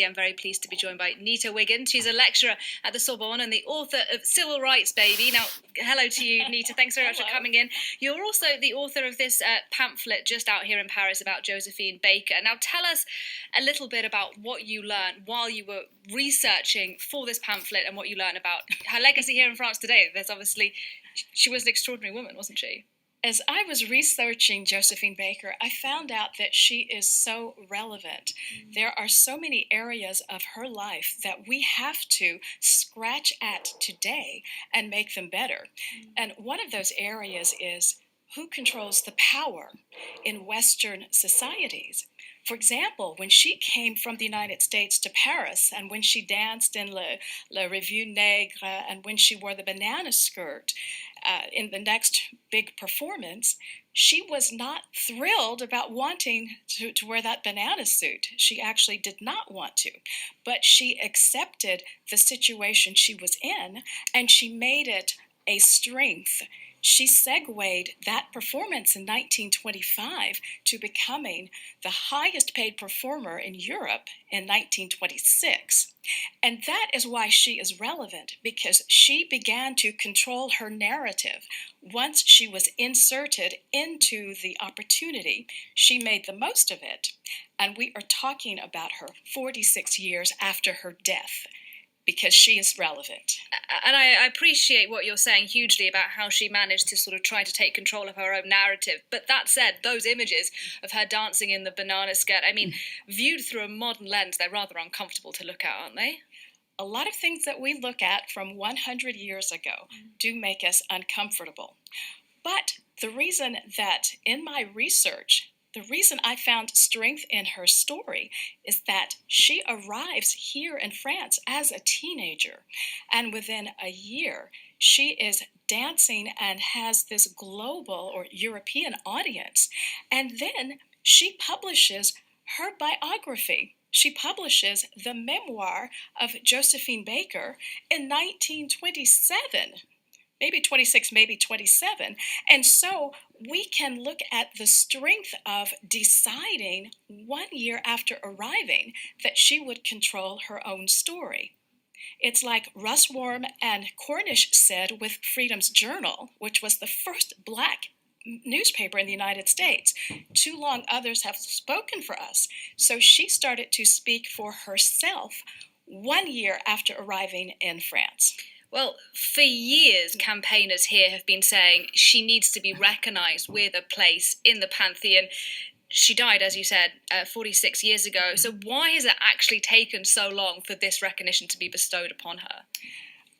I'm very pleased to be joined by Nita Wiggins. She's a lecturer at the Sorbonne and the author of Civil Rights Baby. Now, hello to you, Nita. Thanks very much for coming in. You're also the author of this pamphlet just out here in Paris about Josephine Baker. Now, tell us a little bit about what you learned while you were researching for this pamphlet and what you learned about her legacy here in France today. There's obviously, she was an extraordinary woman, wasn't she? As I was researching Josephine Baker, I found out that she is so relevant. There are so many areas of her life that we have to scratch at today and make them better. And one of those areas is who controls the power in Western societies. For example, when she came from the United States to Paris, and when she danced in La Revue Nègre, and when she wore the banana skirt in the next big performance, she was not thrilled about wanting to wear that banana suit. She actually did not want to, but she accepted the situation she was in, and she made it a strength. She segued that performance in 1925 to becoming the highest paid performer in Europe in 1926. And that is why she is relevant, because she began to control her narrative. Once she was inserted into the opportunity, she made the most of it. And we are talking about her 46 years after her death, because she is relevant. And I appreciate what you're saying hugely about how she managed to sort of try to take control of her own narrative. But that said, those images of her dancing in the banana skirt, I mean, viewed through a modern lens, they're rather uncomfortable to look at, aren't they? A lot of things that we look at from 100 years ago do make us uncomfortable. But the reason that in my research, the reason I found strength in her story is that she arrives here in France as a teenager, and within a year, she is dancing and has this global or European audience, and then she publishes her biography. She publishes the memoir of Josephine Baker in 1927. Maybe 26, maybe 27. And so we can look at the strength of deciding 1 year after arriving that she would control her own story. It's like Russ Worm and Cornish said with Freedom's Journal, which was the first Black newspaper in the United States. Too long others have spoken for us. So she started to speak for herself 1 year after arriving in France. Well, for years, campaigners here have been saying she needs to be recognised with a place in the Pantheon. She died, as you said, 46 years ago. So why has it actually taken so long for this recognition to be bestowed upon her?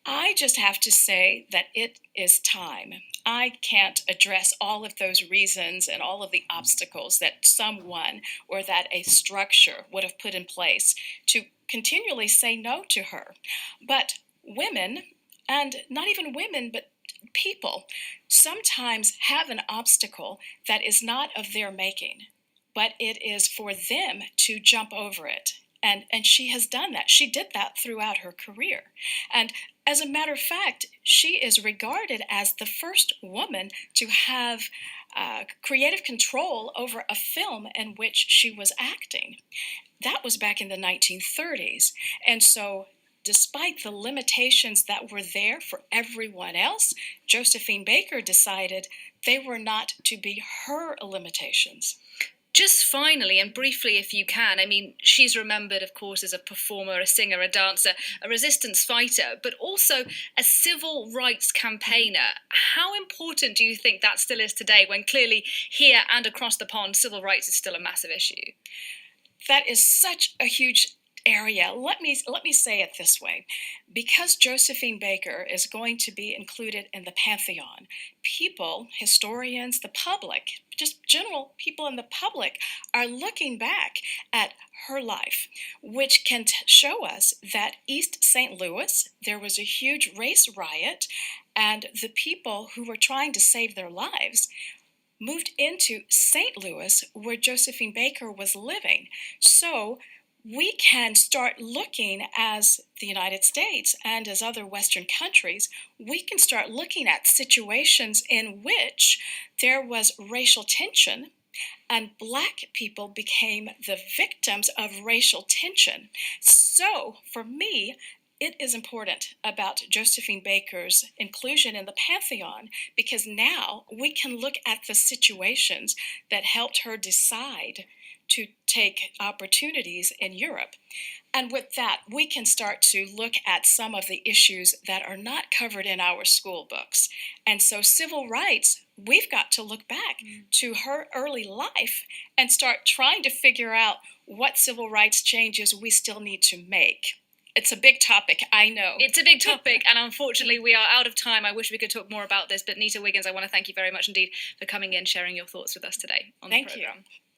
I just have to say that it is time. I can't address all of those reasons and all of the obstacles that someone or that a structure would have put in place to continually say no to her. But women, and not even women, but people, sometimes have an obstacle that is not of their making, but it is for them to jump over it. And she has done that. She did that throughout her career. And as a matter of fact, she is regarded as the first woman to have creative control over a film in which she was acting. That was back in the 1930s. And so despite the limitations that were there for everyone else, Josephine Baker decided they were not to be her limitations. Just finally, and briefly if you can, I mean, she's remembered, of course, as a performer, a singer, a dancer, a resistance fighter, but also a civil rights campaigner. How important do you think that still is today, when clearly here and across the pond, civil rights is still a massive issue? That is such a huge area. Let me say it this way. Because Josephine Baker is going to be included in the Pantheon, people, historians, the public, just general people in the public are looking back at her life, which can show us that East St. Louis, there was a huge race riot, and the people who were trying to save their lives moved into St. Louis, where Josephine Baker was living. So we can start looking, as the United States and as other Western countries, we can start looking at situations in which there was racial tension and Black people became the victims of racial tension. So, for me, it is important about Josephine Baker's inclusion in the Pantheon because now we can look at the situations that helped her decide to take opportunities in Europe. And with that, we can start to look at some of the issues that are not covered in our school books. And so civil rights, we've got to look back to her early life and start trying to figure out what civil rights changes we still need to make. It's a big topic, I know. It's a big topic, and unfortunately we are out of time. I wish we could talk more about this, but Nita Wiggins, I want to thank you very much indeed for coming in, sharing your thoughts with us today on the programme. Thank you.